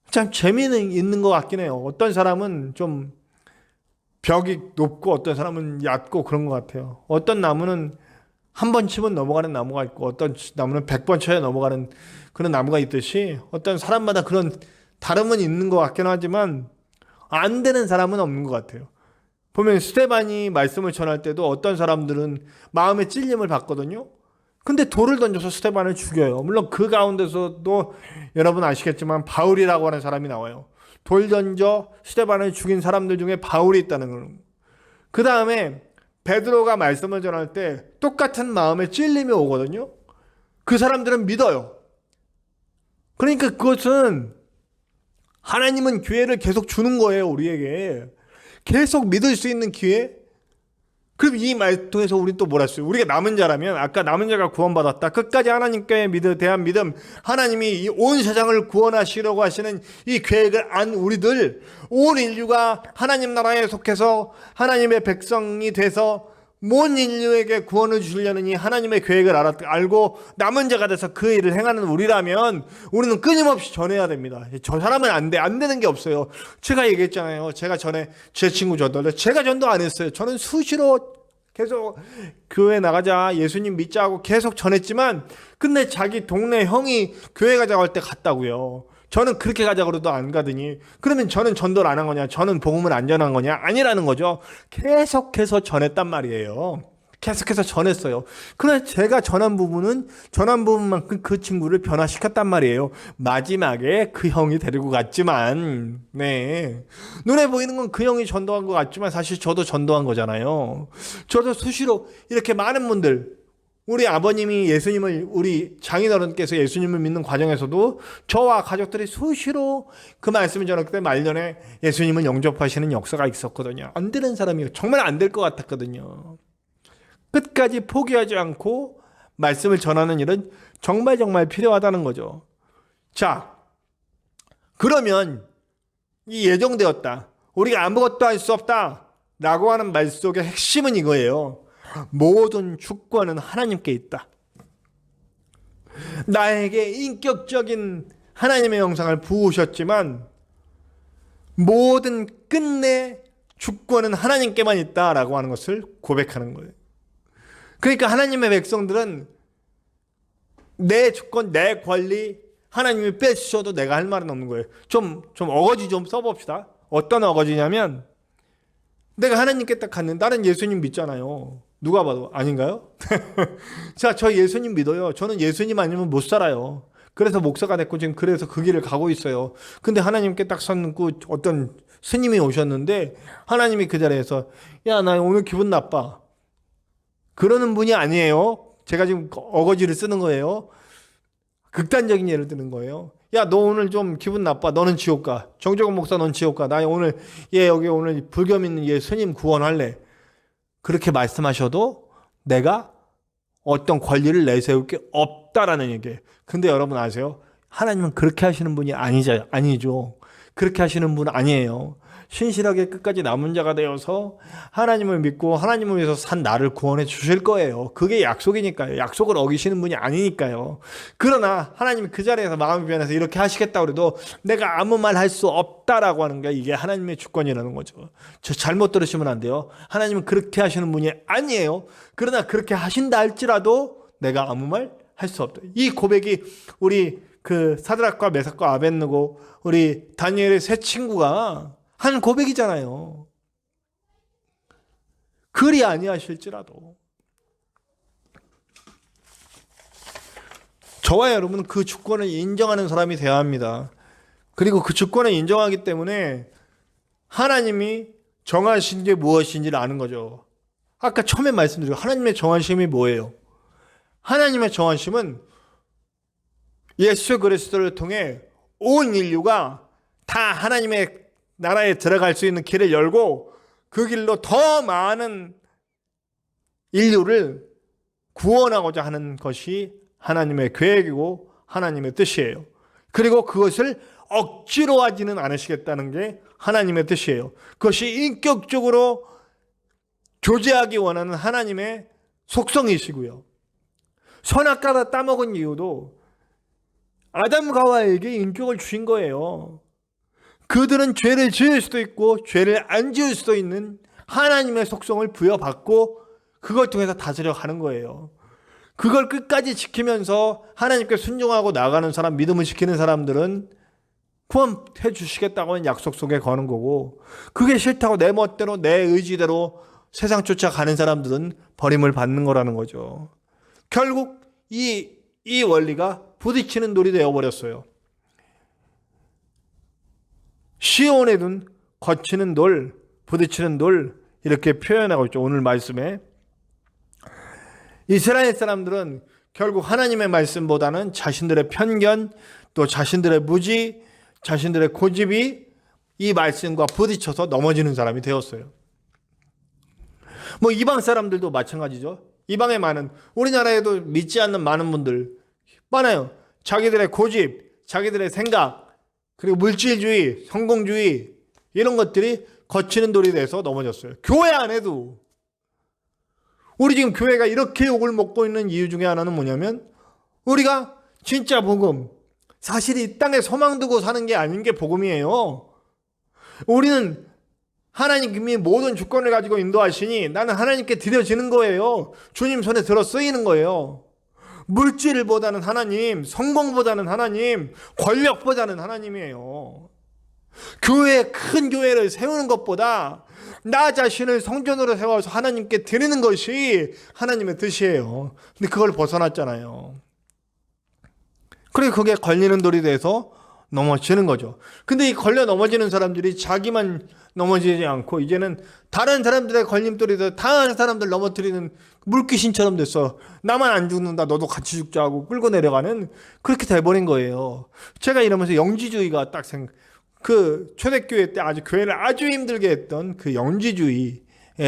참 재미는 있는 것 같긴 해요. 어떤 사람은 좀 벽이 높고 어떤 사람은 얕고 그런 것 같아요. 어떤 나무는 한 번 치면 넘어가는 나무가 있고 어떤 나무는 100번 쳐야 넘어가는 그런 나무가 있듯이 어떤 사람마다 그런 다름은 있는 것 같긴 하지만 안 되는 사람은 없는 것 같아요. 보면 스데반이 말씀을 전할 때도 어떤 사람들은 마음의 찔림을 받거든요. 근데 돌을 던져서 스데반을 죽여요. 물론 그 가운데서도 여러분 아시겠지만 바울이라고 하는 사람이 나와요. 돌 던져 스데반을 죽인 사람들 중에 바울이 있다는 거예요. 그 다음에 베드로가 말씀을 전할 때 똑같은 마음에 찔림이 오거든요. 그 사람들은 믿어요. 그러니까 그것은 하나님은 기회를 계속 주는 거예요. 우리에게 계속 믿을 수 있는 기회. 그럼 이 말 통해서 우리는 또 뭘 했어요? 우리가 남은 자라면 아까 남은 자가 구원받았다. 끝까지 하나님께 대한 믿음, 하나님이 이 온 세상을 구원하시려고 하시는 이 계획을 안 우리들, 온 인류가 하나님 나라에 속해서 하나님의 백성이 돼서 모든 인류에게 구원을 주려는 이 하나님의 계획을 알고 남은 자가 돼서 그 일을 행하는 우리라면 우리는 끊임없이 전해야 됩니다. 저 사람은 안 되는 게 없어요. 제가 얘기했잖아요. 제가 전에 제 친구 전도를 제가 전도 안 했어요. 저는 수시로 계속 교회 나가자, 예수님 믿자 하고 계속 전했지만 근데 자기 동네 형이 교회 가자고 할 때 갔다고요. 저는 그렇게 가자고 해도 안 가더니 그러면 저는 전도를 안 한 거냐? 저는 복음을 안 전한 거냐? 아니라는 거죠. 계속해서 전했단 말이에요. 계속해서 전했어요. 그래서 제가 전한 부분만큼 그 친구를 변화시켰단 말이에요. 마지막에 그 형이 데리고 갔지만 눈에 보이는 건 그 형이 전도한 것 같지만 사실 저도 전도한 거잖아요. 저도 수시로 이렇게 많은 분들 우리 아버님이 우리 장인어른께서 예수님을 믿는 과정에서도 저와 가족들이 수시로 그 말씀을 전했을 때 말년에 예수님을 영접하시는 역사가 있었거든요. 안 되는 사람이에요. 정말 안 될 것 같았거든요. 끝까지 포기하지 않고 말씀을 전하는 일은 정말 필요하다는 거죠. 자, 그러면 이 예정되었다. 우리가 아무것도 할 수 없다. 라고 하는 말 속의 핵심은 이거예요. 모든 주권은 하나님께 있다. 나에게 인격적인 하나님의 영상을 부으셨지만 모든 끝내 주권은 하나님께만 있다라고 하는 것을 고백하는 거예요. 그러니까 하나님의 백성들은 내 주권, 내 권리 하나님이 뺏으셔도 내가 할 말은 없는 거예요. 좀 어거지 좀 써봅시다. 어떤 어거지냐면 내가 하나님께 딱 갔는데 나는 예수님 믿잖아요. 누가 봐도 아닌가요? 자, 저 예수님 믿어요. 저는 예수님 아니면 못 살아요. 그래서 목사가 됐고 지금 그래서 그 길을 가고 있어요. 근데 하나님께 딱 섰고 어떤 스님이 오셨는데 하나님이 그 자리에서 야, 나 오늘 기분 나빠. 그러는 분이 아니에요. 제가 지금 어거지를 쓰는 거예요. 극단적인 예를 드는 거예요. 야, 너 오늘 좀 기분 나빠. 너는 지옥 가. 정종원 목사 넌 지옥 가. 나 오늘 여기 오늘 불교 믿는 스님 구원할래. 그렇게 말씀하셔도 내가 어떤 권리를 내세울 게 없다라는 얘기예요. 근데 여러분 아세요? 하나님은 그렇게 하시는 분이 아니죠. 그렇게 하시는 분 아니에요. 신실하게 끝까지 남은 자가 되어서 하나님을 믿고 하나님을 위해서 산 나를 구원해 주실 거예요. 그게 약속이니까요. 약속을 어기시는 분이 아니니까요. 그러나 하나님이 그 자리에서 마음이 변해서 이렇게 하시겠다고 해도 내가 아무 말 할 수 없다라고 하는 게 이게 하나님의 주권이라는 거죠. 저 잘못 들으시면 안 돼요. 하나님은 그렇게 하시는 분이 아니에요. 그러나 그렇게 하신다 할지라도 내가 아무 말 할 수 없다. 이 고백이 우리 그 사드락과 메삭과 아벳느고 우리 다니엘의 세 친구가 한 고백이잖아요. 그리 아니하실지라도 저와 여러분은 그 주권을 인정하는 사람이 되어야 합니다. 그리고 그 주권을 인정하기 때문에 하나님이 정하신 게 무엇인지를 아는 거죠. 아까 처음에 말씀드린 하나님의 정하심이 뭐예요? 하나님의 정하심은 예수 그리스도를 통해 온 인류가 다 하나님의 나라에 들어갈 수 있는 길을 열고 그 길로 더 많은 인류를 구원하고자 하는 것이 하나님의 계획이고 하나님의 뜻이에요. 그리고 그것을 억지로 하지는 않으시겠다는 게 하나님의 뜻이에요. 그것이 인격적으로 교제하기 원하는 하나님의 속성이시고요. 선악과를 따먹은 이유도 아담과 하와에게 인격을 주신 거예요. 그들은 죄를 지을 수도 있고 죄를 안 지을 수도 있는 하나님의 속성을 부여받고 그걸 통해서 다스려 가는 거예요. 그걸 끝까지 지키면서 하나님께 순종하고 나가는 사람, 믿음을 지키는 사람들은 구원해 주시겠다고 하는 약속 속에 거는 거고, 그게 싫다고 내 멋대로 내 의지대로 세상 쫓아가는 사람들은 버림을 받는 거라는 거죠. 결국 이 원리가 부딪히는 돌이 되어버렸어요. 시온에 둔 거치는 돌, 부딪히는 돌 이렇게 표현하고 있죠. 오늘 말씀에 이스라엘 사람들은 결국 하나님의 말씀보다는 자신들의 편견, 또 자신들의 무지, 자신들의 고집이 이 말씀과 부딪혀서 넘어지는 사람이 되었어요. 뭐 이방 사람들도 마찬가지죠. 이방에 많은, 우리나라에도 믿지 않는 많은 분들 많아요. 자기들의 고집, 자기들의 생각, 그리고 물질주의, 성공주의 이런 것들이 거치는 돌이 돼서 넘어졌어요. 교회 안에도. 우리 지금 교회가 이렇게 욕을 먹고 있는 이유 중에 하나는 뭐냐면 우리가 진짜 복음, 사실 이 땅에 소망 두고 사는 게 아닌 게 복음이에요. 우리는 하나님이 모든 주권을 가지고 인도하시니 나는 하나님께 드려지는 거예요. 주님 손에 들어 쓰이는 거예요. 물질보다는 하나님, 성공보다는 하나님, 권력보다는 하나님이에요. 큰 교회를 세우는 것보다 나 자신을 성전으로 세워서 하나님께 드리는 것이 하나님의 뜻이에요. 근데 그걸 벗어났잖아요. 그래서 그게 걸리는 돌이 돼서 넘어지는 거죠. 근데 이 걸려 넘어지는 사람들이 자기만 넘어지지 않고 이제는 다른 사람들의 걸림돌이 돼서 다른 사람들 넘어뜨리는 물귀신처럼 됐어. 나만 안 죽는다, 너도 같이 죽자 하고 끌고 내려가는, 그렇게 돼버린 거예요. 제가 이러면서 영지주의가 딱 그 초대교회 때 아주 교회를 아주 힘들게 했던 그 영지주의에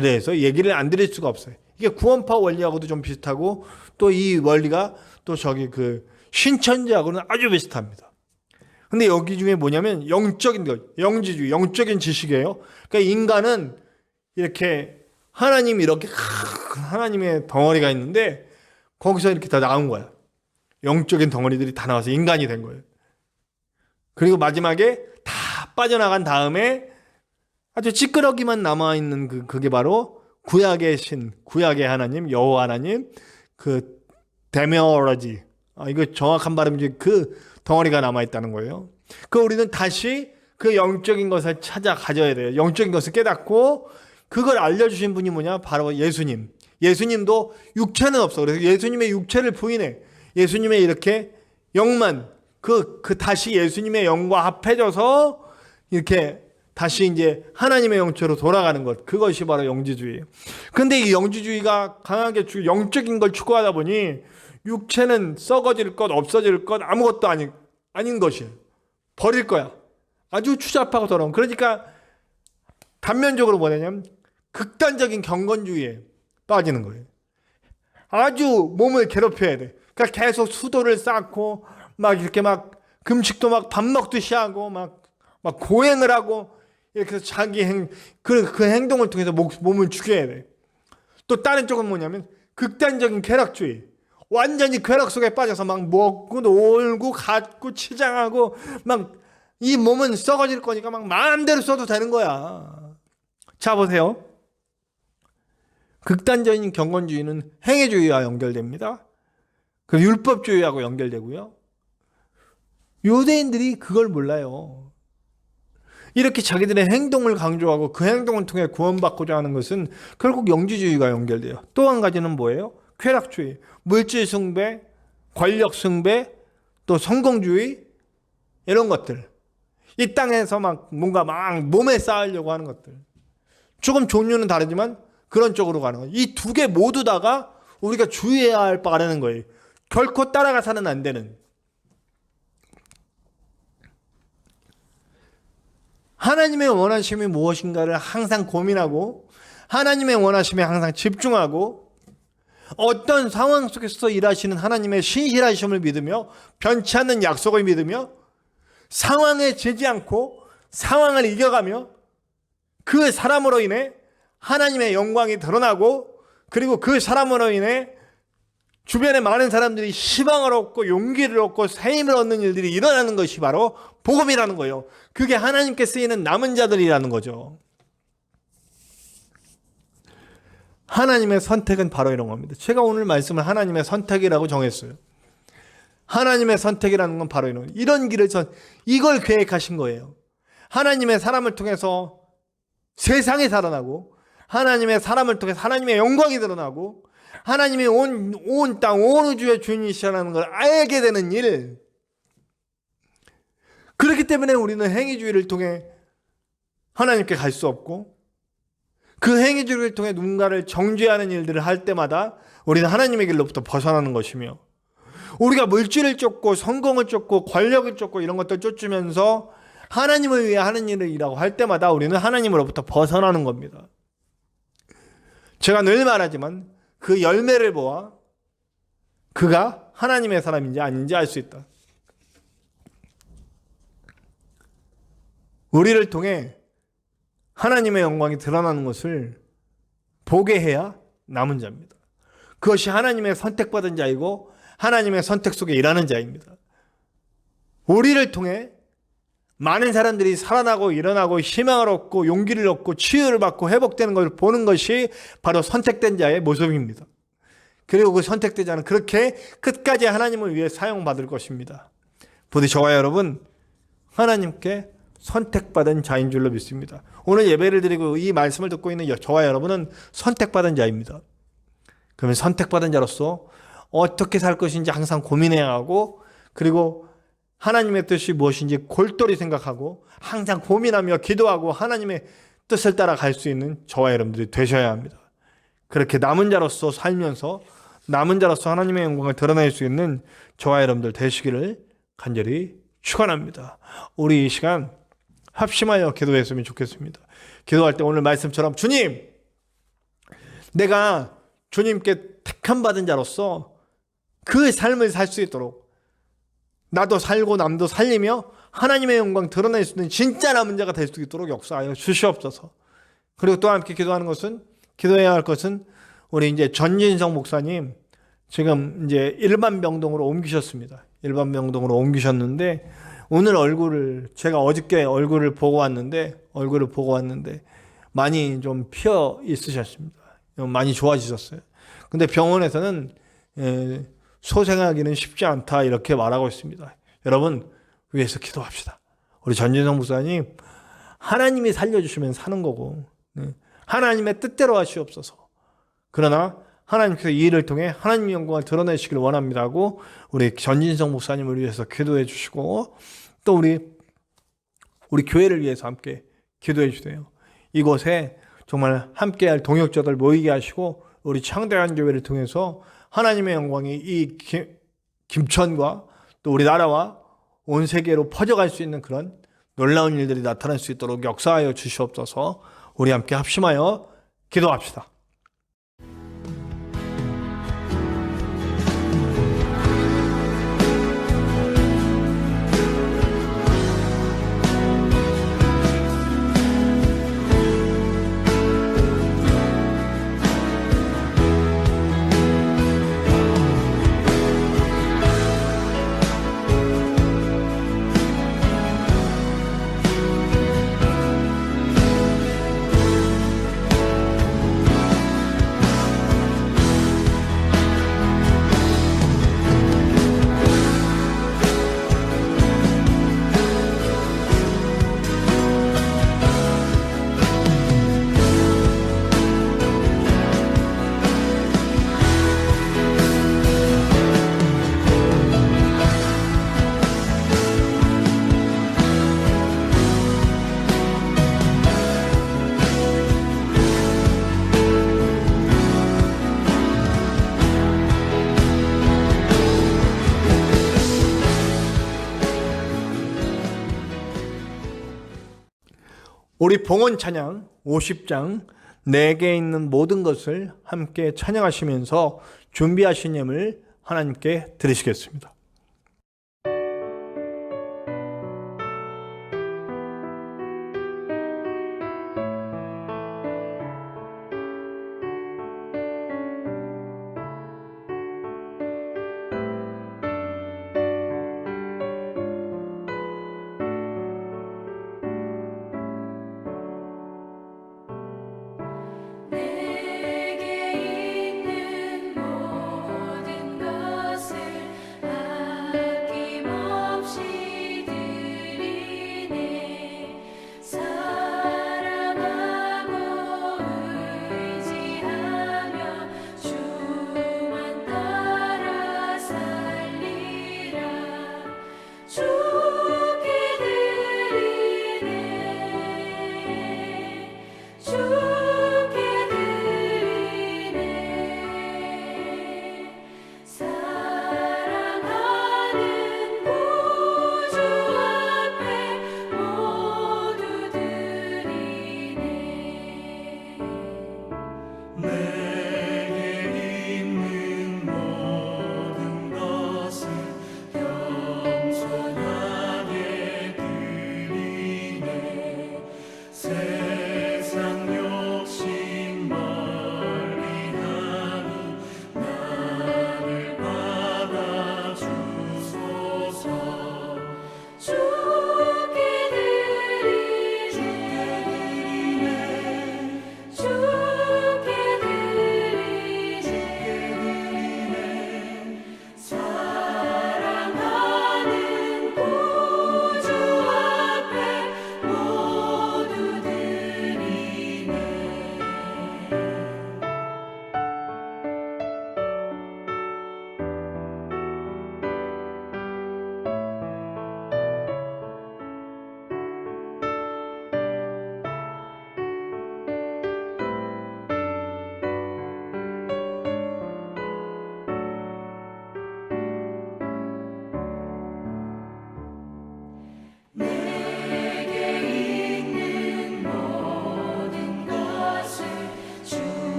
대해서 얘기를 안 드릴 수가 없어요. 이게 구원파 원리하고도 좀 비슷하고 또 이 원리가 또 저기 그 신천지하고는 아주 비슷합니다. 근데 여기 중에 뭐냐면 영적인 것, 영지주의, 영적인 지식이에요. 그러니까 인간은 이렇게 하나님 이렇게 큰 하나님의 덩어리가 있는데 거기서 이렇게 다 나온 거야. 영적인 덩어리들이 다 나와서 인간이 된 거예요. 그리고 마지막에 다 빠져나간 다음에 아주 찌끄러기만 남아있는 그게 바로 구약의 신, 구약의 하나님, 여호와 하나님, 그 데메올로지, 이거 정확한 발음이지, 그 덩어리가 남아있다는 거예요. 우리는 다시 그 영적인 것을 찾아 가져야 돼요. 영적인 것을 깨닫고 그걸 알려주신 분이 뭐냐? 바로 예수님. 예수님도 육체는 없어. 그래서 예수님의 육체를 부인해. 예수님의 이렇게 영만, 다시 예수님의 영과 합해져서 이렇게 다시 이제 하나님의 영체로 돌아가는 것. 그것이 바로 영지주의예요. 근데 이 영지주의가 강하게 영적인 걸 추구하다 보니 육체는 썩어질 것, 없어질 것, 아무것도 아닌 것이에요. 버릴 거야. 아주 추잡하고 더러운. 그러니까 단면적으로 뭐냐면 극단적인 경건주의에 빠지는 거예요. 아주 몸을 괴롭혀야 돼. 그러니까 계속 수도를 쌓고 막 이렇게 막 금식도 막 밥 먹듯이 하고 막 고행을 하고 이렇게 해서 자기 그 행동을 통해서 몸을 죽여야 돼. 또 다른 쪽은 뭐냐면 극단적인 쾌락주의. 완전히 쾌락 속에 빠져서 막 먹고 놀고 갖고 치장하고 막 이 몸은 썩어질 거니까 막 마음대로 써도 되는 거야. 자, 보세요. 극단적인 경건주의는 행위주의와 연결됩니다. 그리고 율법주의하고 연결되고요. 유대인들이 그걸 몰라요. 이렇게 자기들의 행동을 강조하고 그 행동을 통해 구원받고자 하는 것은 결국 영지주의가 연결돼요. 또 한 가지는 뭐예요? 쾌락주의, 물질 숭배, 권력 숭배, 또 성공주의, 이런 것들. 이 땅에서 막 뭔가 막 몸에 쌓으려고 하는 것들. 조금 종류는 다르지만 그런 쪽으로 가는 거예요. 이 두 개 모두 다가 우리가 주의해야 할 바라는 거예요. 결코 따라가서는 안 되는. 하나님의 원하심이 무엇인가를 항상 고민하고 하나님의 원하심에 항상 집중하고 어떤 상황 속에서 일하시는 하나님의 신실하심을 믿으며 변치 않는 약속을 믿으며 상황에 지지 않고 상황을 이겨가며 그 사람으로 인해 하나님의 영광이 드러나고 그리고 그 사람으로 인해 주변에 많은 사람들이 희망을 얻고 용기를 얻고 새 힘을 얻는 일들이 일어나는 것이 바로 복음이라는 거예요. 그게 하나님께 쓰이는 남은 자들이라는 거죠. 하나님의 선택은 바로 이런 겁니다. 제가 오늘 말씀을 하나님의 선택이라고 정했어요. 하나님의 선택이라는 건 바로 이런 길을 이걸 계획하신 거예요. 하나님의 사람을 통해서 세상이 살아나고 하나님의 사람을 통해서 하나님의 영광이 드러나고 하나님이 온 땅, 온 우주의 주인이시라는 걸 알게 되는 일. 그렇기 때문에 우리는 행위주의를 통해 하나님께 갈 수 없고 그 행위주의를 통해 누군가를 정죄하는 일들을 할 때마다 우리는 하나님의 길로부터 벗어나는 것이며 우리가 물질을 쫓고 성공을 쫓고 권력을 쫓고 이런 것들 쫓으면서 하나님을 위해 하는 일이라고 할 때마다 우리는 하나님으로부터 벗어나는 겁니다. 제가 늘 말하지만 그 열매를 보아 그가 하나님의 사람인지 아닌지 알 수 있다. 우리를 통해 하나님의 영광이 드러나는 것을 보게 해야 남은 자입니다. 그것이 하나님의 선택받은 자이고 하나님의 선택 속에 일하는 자입니다. 우리를 통해 많은 사람들이 살아나고 일어나고 희망을 얻고 용기를 얻고 치유를 받고 회복되는 것을 보는 것이 바로 선택된 자의 모습입니다. 그리고 그 선택된 자는 그렇게 끝까지 하나님을 위해 사용받을 것입니다. 부디 저와 여러분 하나님께 선택받은 자인 줄로 믿습니다. 오늘 예배를 드리고 이 말씀을 듣고 있는 저와 여러분은 선택받은 자입니다. 그러면 선택받은 자로서 어떻게 살 것인지 항상 고민해야 하고 그리고 하나님의 뜻이 무엇인지 골똘히 생각하고 항상 고민하며 기도하고 하나님의 뜻을 따라 갈 수 있는 저와 여러분들이 되셔야 합니다. 그렇게 남은 자로서 살면서 남은 자로서 하나님의 영광을 드러낼 수 있는 저와 여러분들 되시기를 간절히 축원합니다. 우리 이 시간 합심하여 기도했으면 좋겠습니다. 기도할 때 오늘 말씀처럼 주님, 내가 주님께 택함 받은 자로서 그 삶을 살 수 있도록 나도 살고 남도 살리며 하나님의 영광 드러낼 수 있는 진짜 남은 자가 될 수 있도록 역사하여 주시옵소서. 그리고 또 함께 기도하는 것은 기도해야 할 것은 우리 이제 전진성 목사님 지금 이제 일반 병동으로 옮기셨습니다. 일반 병동으로 옮기셨는데 오늘 제가 어저께 얼굴을 보고 왔는데 많이 좀 피어 있으셨습니다. 많이 좋아지셨어요. 근데 병원에서는 소생하기는 쉽지 않다 이렇게 말하고 있습니다. 여러분 위해서 기도합시다. 우리 전진성 목사님 하나님이 살려주시면 사는 거고 하나님의 뜻대로 하시옵소서. 그러나 하나님께서 이 일을 통해 하나님의 영광을 드러내시길 원합니다 하고 우리 전진성 목사님을 위해서 기도해 주시고 또 우리 교회를 위해서 함께 기도해 주세요. 이곳에 정말 함께할 동역자들 모이게 하시고 우리 창대한 교회를 통해서 하나님의 영광이 이 김천과 또 우리나라와 온 세계로 퍼져갈 수 있는 그런 놀라운 일들이 나타날 수 있도록 역사하여 주시옵소서. 우리 함께 합심하여 기도합시다. 우리 봉헌 찬양 50장 내게 있는 모든 것을 함께 찬양하시면서 준비하신 예물 하나님께 드리시겠습니다. 내게 있는 모든 것을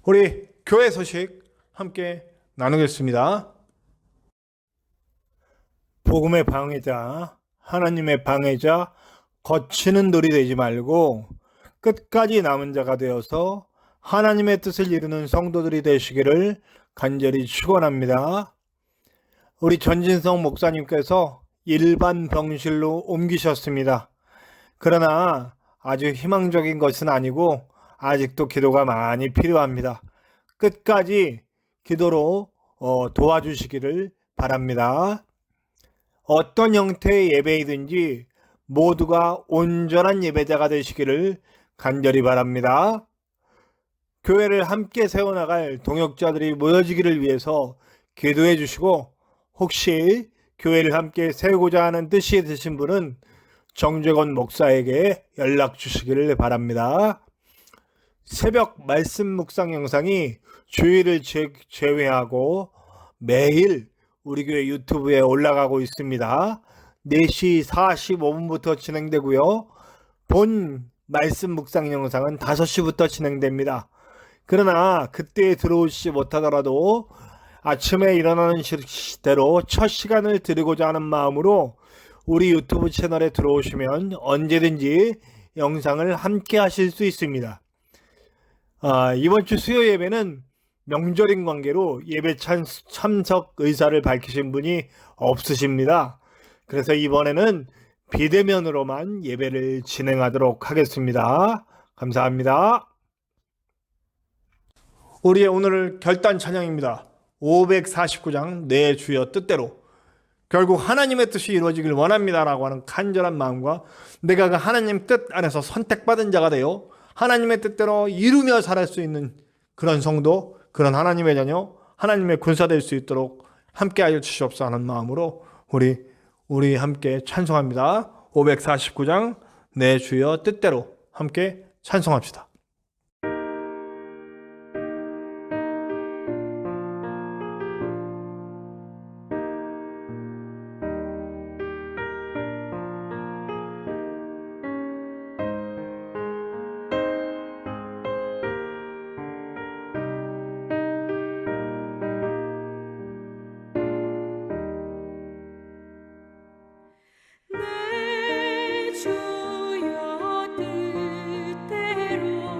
우리 교회 소식 함께 나누겠습니다. 복음의 방해자, 하나님의 방해자, 거치는 돌이 되지 말고 끝까지 남은 자가 되어서 하나님의 뜻을 이루는 성도들이 되시기를 간절히 축원합니다. 우리 전진성 목사님께서 일반 병실로 옮기셨습니다. 그러나 아주 희망적인 것은 아니고 아직도 기도가 많이 필요합니다. 끝까지 기도로 도와주시기를 바랍니다. 어떤 형태의 예배이든지 모두가 온전한 예배자가 되시기를 간절히 바랍니다. 교회를 함께 세워나갈 동역자들이 모여지기를 위해서 기도해 주시고, 혹시 교회를 함께 세우고자 하는 뜻이 드신 분은 정재건 목사에게 연락 주시기를 바랍니다. 새벽 말씀 묵상 영상이 주일을 제외하고 매일 우리 교회 유튜브에 올라가고 있습니다. 4시 45분부터 진행되고요. 본 말씀 묵상 영상은 5시부터 진행됩니다. 그러나 그때 들어오시지 못하더라도 아침에 일어나는 시대로 첫 시간을 드리고자 하는 마음으로 우리 유튜브 채널에 들어오시면 언제든지 영상을 함께 하실 수 있습니다. 이번 주 수요 예배는 명절인 관계로 예배 참석 의사를 밝히신 분이 없으십니다. 그래서 이번에는 비대면으로만 예배를 진행하도록 하겠습니다. 감사합니다. 우리의 오늘 결단 찬양입니다. 549장 내 주여 뜻대로. 결국 하나님의 뜻이 이루어지길 원합니다라고 하는 간절한 마음과 내가 그 하나님 뜻 안에서 선택받은 자가 되어 하나님의 뜻대로 이루며 살 수 있는 그런 성도, 그런 하나님의 자녀, 하나님의 군사 될 수 있도록 함께 하여 주시옵소서 하는 마음으로 우리 함께 찬송합니다. 549장 내 주여 뜻대로 함께 찬송합시다. 내 주여 뜻대로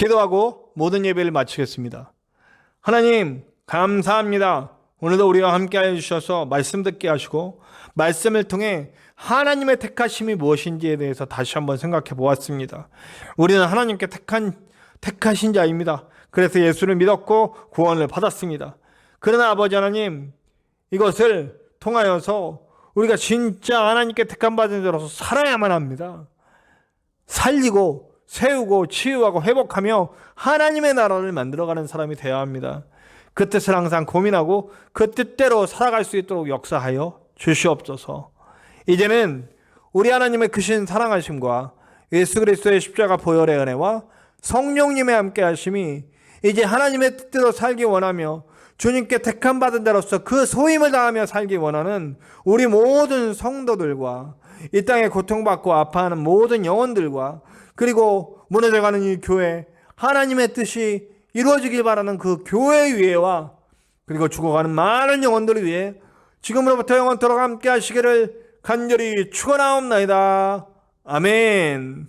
기도하고 모든 예배를 마치겠습니다. 하나님 감사합니다. 오늘도 우리와 함께 해주셔서 말씀 듣게 하시고 말씀을 통해 하나님의 택하심이 무엇인지에 대해서 다시 한번 생각해 보았습니다. 우리는 하나님께 택하신 자입니다. 그래서 예수를 믿었고 구원을 받았습니다. 그러나 아버지 하나님, 이것을 통하여서 우리가 진짜 하나님께 택함 받은 자로서 살아야만 합니다. 살리고 세우고 치유하고 회복하며 하나님의 나라를 만들어가는 사람이 되어야 합니다. 그 뜻을 항상 고민하고 그 뜻대로 살아갈 수 있도록 역사하여 주시옵소서. 이제는 우리 하나님의 크신 사랑하심과 예수 그리스도의 십자가 보혈의 은혜와 성령님의 함께 하심이 이제 하나님의 뜻대로 살기 원하며 주님께 택함 받은 자로서 그 소임을 다하며 살기 원하는 우리 모든 성도들과 이 땅에 고통받고 아파하는 모든 영혼들과 그리고 무너져가는 이 교회, 하나님의 뜻이 이루어지길 바라는 그 교회 위에와 그리고 죽어가는 많은 영혼들을 위해 지금으로부터 영원토록 함께 하시기를 간절히 축원하옵나이다. 아멘.